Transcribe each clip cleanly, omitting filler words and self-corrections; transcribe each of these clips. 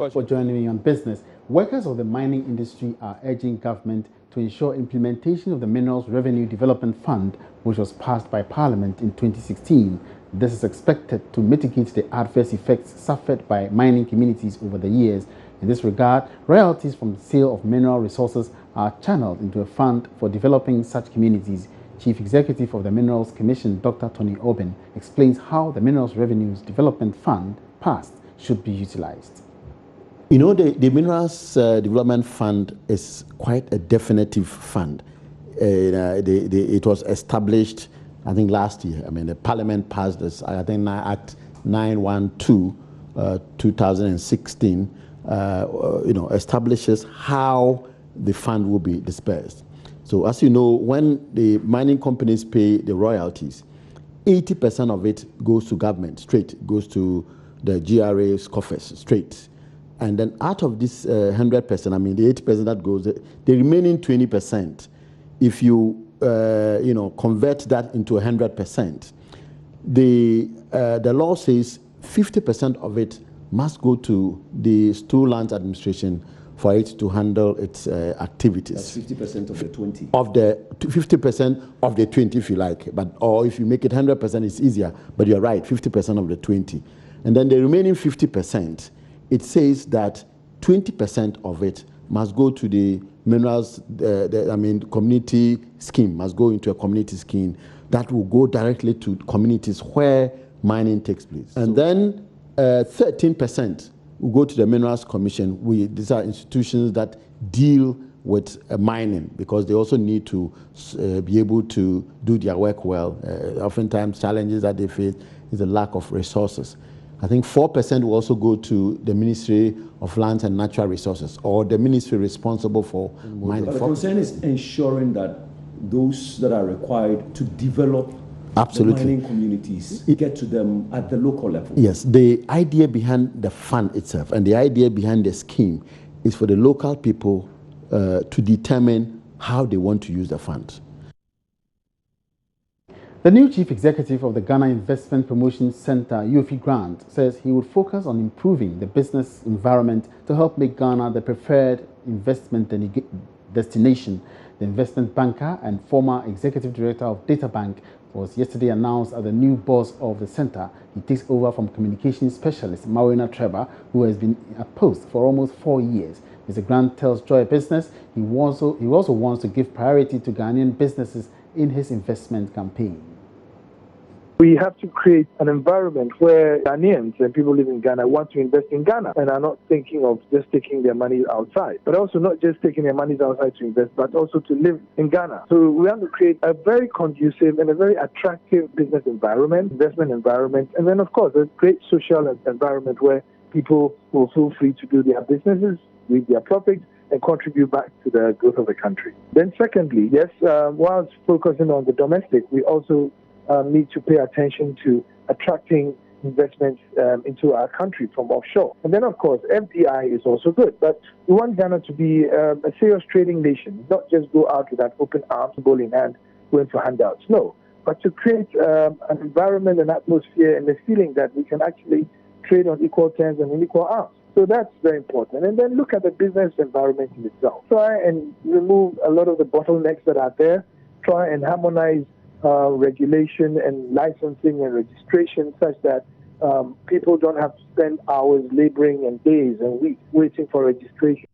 for joining me on business. Workers of the mining industry are urging government to ensure implementation of the Minerals Revenue Development Fund, which was passed by Parliament in 2016. This is expected to mitigate the adverse effects suffered by mining communities over the years. In this regard, royalties from the sale of mineral resources are channeled into a fund for developing such communities. Chief Executive of the Minerals Commission, Dr. Tony Oben, explains how the Minerals Revenues Development Fund passed should be utilized. You know, the Minerals Development Fund is quite a definitive fund. It was established, I think, last year. I mean, the Parliament passed this, I think, Act 912, 2016, establishes how the fund will be dispersed. So, as you know, when the mining companies pay the royalties, 80% of it goes to government straight, goes to the GRA's coffers straight. And then out of this 100%, I mean, the 80% that goes, the remaining 20%, if you, convert that into 100%, the law says 50% of it must go to the Stool Lands Administration for it to handle its activities. That's 50% of the 20. Of the 50% of the 20, if you like, or if you make it 100%, it's easier. But you're right, 50% of the 20, and then the remaining 50%. It says that 20% of it must go to the minerals, community scheme, must go into a community scheme that will go directly to communities where mining takes place. And then 13% will go to the Minerals Commission. These are institutions that deal with mining because they also need to be able to do their work well. Oftentimes, challenges that they face is the lack of resources. I think 4% will also go to the Ministry of Lands and Natural Resources, or the ministry responsible for mining. But the concern is ensuring that those that are required to develop the mining communities get to them at the local level. Yes, the idea behind the fund itself and the idea behind the scheme is for the local people to determine how they want to use the funds. The new chief executive of the Ghana Investment Promotion Center, Yofi Grant, says he would focus on improving the business environment to help make Ghana the preferred investment destination. The investment banker and former executive director of DataBank was yesterday announced as the new boss of the center. He takes over from communications specialist Marina Trevor, who has been at post for almost 4 years. Mr. Grant tells Joy Business he also wants to give priority to Ghanaian businesses in his investment campaign. We have to create an environment where Ghanaians and people living in Ghana want to invest in Ghana and are not thinking of just taking their money outside, but also not just taking their money outside to invest, but also to live in Ghana. So we want to create a very conducive and a very attractive business environment, investment environment, and then, of course, a great social environment where people will feel free to do their businesses, reap their profits, and contribute back to the growth of the country. Then secondly, yes, whilst focusing on the domestic, we also need to pay attention to attracting investments into our country from offshore. And then, of course, FDI is also good. But we want Ghana to be a serious trading nation, not just go out with an open arms, ball in hand, going for handouts. No, but to create an environment, an atmosphere, and the feeling that we can actually trade on equal terms and on equal arms. So that's very important. And then look at the business environment in itself. Try and remove a lot of the bottlenecks that are there. Try and harmonize regulation and licensing and registration such that people don't have to spend hours laboring and days and weeks waiting for registration.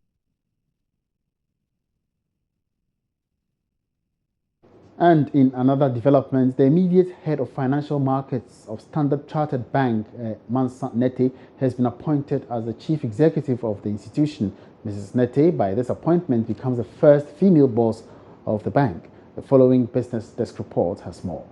And in another development, the immediate head of financial markets of Standard Chartered Bank, Mansa Nete, has been appointed as the chief executive of the institution. Mrs. Nete, by this appointment, becomes the first female boss of the bank. The following Business Desk report has more.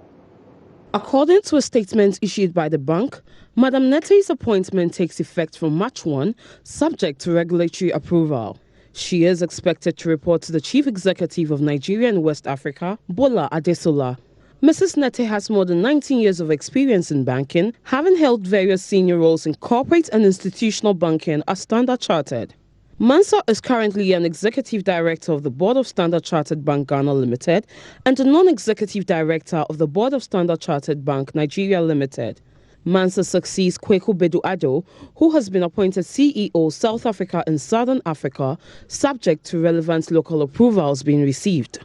According to a statement issued by the bank, Madam Nete's appointment takes effect from March 1, subject to regulatory approval. She is expected to report to the Chief Executive of Nigeria and West Africa, Bola Adesola. Mrs. Nete has more than 19 years of experience in banking, having held various senior roles in corporate and institutional banking at Standard Chartered. Mansa is currently an executive director of the board of Standard Chartered Bank Ghana Limited and a non-executive director of the board of Standard Chartered Bank Nigeria Limited. Mansa succeeds Kweku Bedu-Addo, who has been appointed CEO South Africa and Southern Africa, subject to relevant local approvals being received.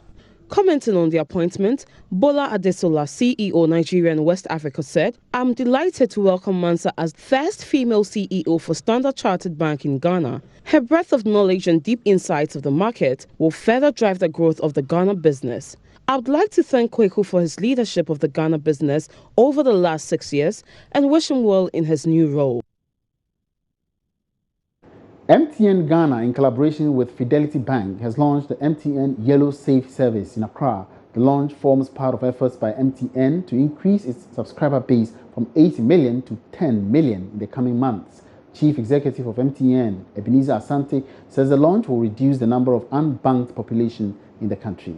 Commenting on the appointment, Bola Adesola, CEO Nigeria and West Africa, said, "I'm delighted to welcome Mansa as first female CEO for Standard Chartered Bank in Ghana. Her breadth of knowledge and deep insights of the market will further drive the growth of the Ghana business. I would like to thank Kweku for his leadership of the Ghana business over the last 6 years and wish him well in his new role." MTN Ghana, in collaboration with Fidelity Bank, has launched the MTN Yellow Safe service in Accra. The launch forms part of efforts by MTN to increase its subscriber base from 80 million to 10 million in the coming months. Chief Executive of MTN, Ebenezer Asante, says the launch will reduce the number of unbanked population in the country.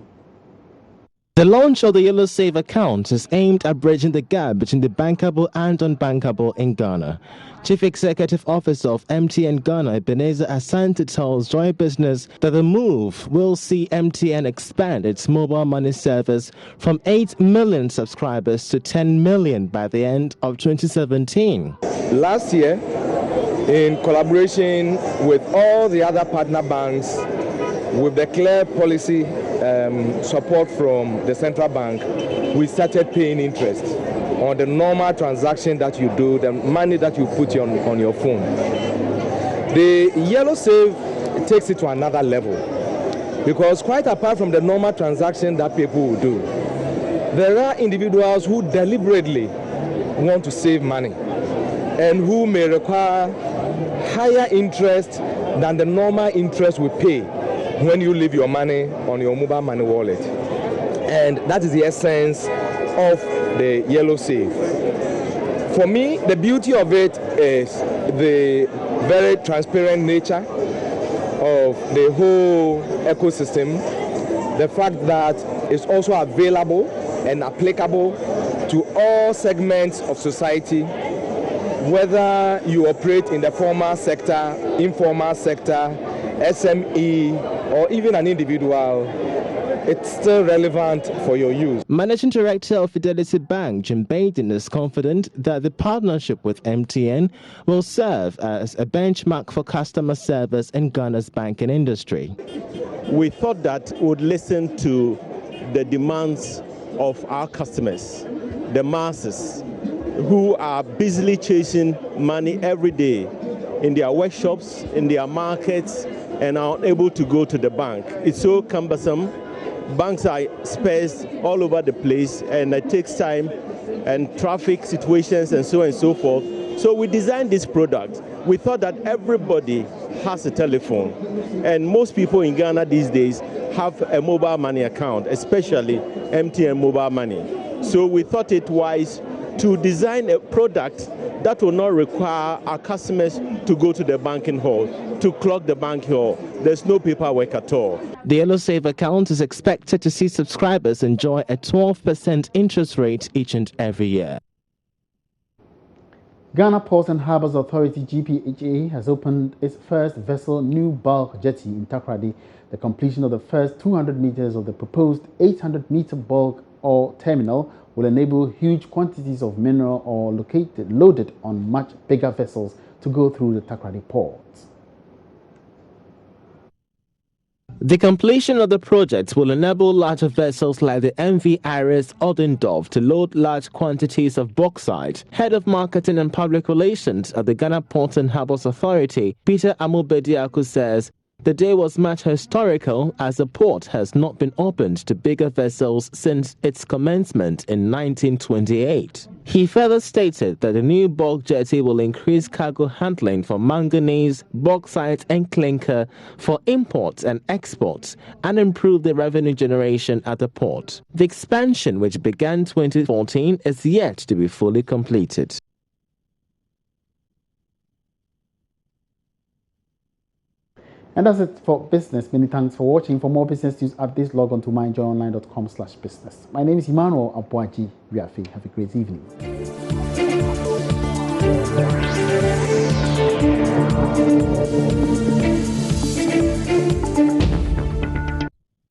The launch of the Yellow Save account is aimed at bridging the gap between the bankable and unbankable in Ghana. Chief Executive Officer of MTN Ghana, Ebenezer Asante, tells Joy Business that the move will see MTN expand its mobile money service from 8 million subscribers to 10 million by the end of 2017. Last year, in collaboration with all the other partner banks, with the clear policy support from the central bank, we started paying interest on the normal transaction that you do, the money that you put on your phone. The Yellow Save takes it to another level, because quite apart from the normal transaction that people will do, there are individuals who deliberately want to save money and who may require higher interest than the normal interest we pay when you leave your money on your mobile money wallet. And that is the essence of the Yellow Save. For me, the beauty of it is the very transparent nature of the whole ecosystem, the fact that it's also available and applicable to all segments of society, whether you operate in the formal sector, informal sector, SME, or even an individual. It's still relevant for your use. Managing Director of Fidelity Bank, Jim Baden, is confident that the partnership with MTN will serve as a benchmark for customer service in Ghana's banking industry. We thought that we would listen to the demands of our customers, the masses, who are busily chasing money every day in their workshops, in their markets, and are unable to go to the bank. It's so cumbersome. Banks are spaced all over the place, and it takes time and traffic situations and so on and so forth. So we designed this product. We thought that everybody has a telephone, and most people in Ghana these days have a mobile money account, especially MTN mobile money. So we thought it wise to design a product that will not require our customers to go to the banking hall, to clock the bank hall. There's no paperwork at all. The Yellow Save account is expected to see subscribers enjoy a 12% interest rate each and every year. Ghana Ports and Harbours Authority (GPHA) has opened its first vessel new bulk jetty in Takoradi. The completion of the first 200 meters of the proposed 800-meter bulk ore terminal will enable huge quantities of mineral ore loaded on much bigger vessels to go through the Takoradi port. The completion of the project will enable larger vessels like the MV Iris Odendorf to load large quantities of bauxite. Head of Marketing and Public Relations at the Ghana Ports and Harbours Authority, Peter Amobediaku, says the day was much historical as the port has not been opened to bigger vessels since its commencement in 1928. He further stated that the new bulk jetty will increase cargo handling for manganese, bauxite and clinker for imports and exports and improve the revenue generation at the port. The expansion, which began 2014, is yet to be fully completed. And that's it for business. Many thanks for watching. For more business news updates, log on to myjoyonline.com/business. My name is Emmanuel Abuaji Riafe. Have a great evening.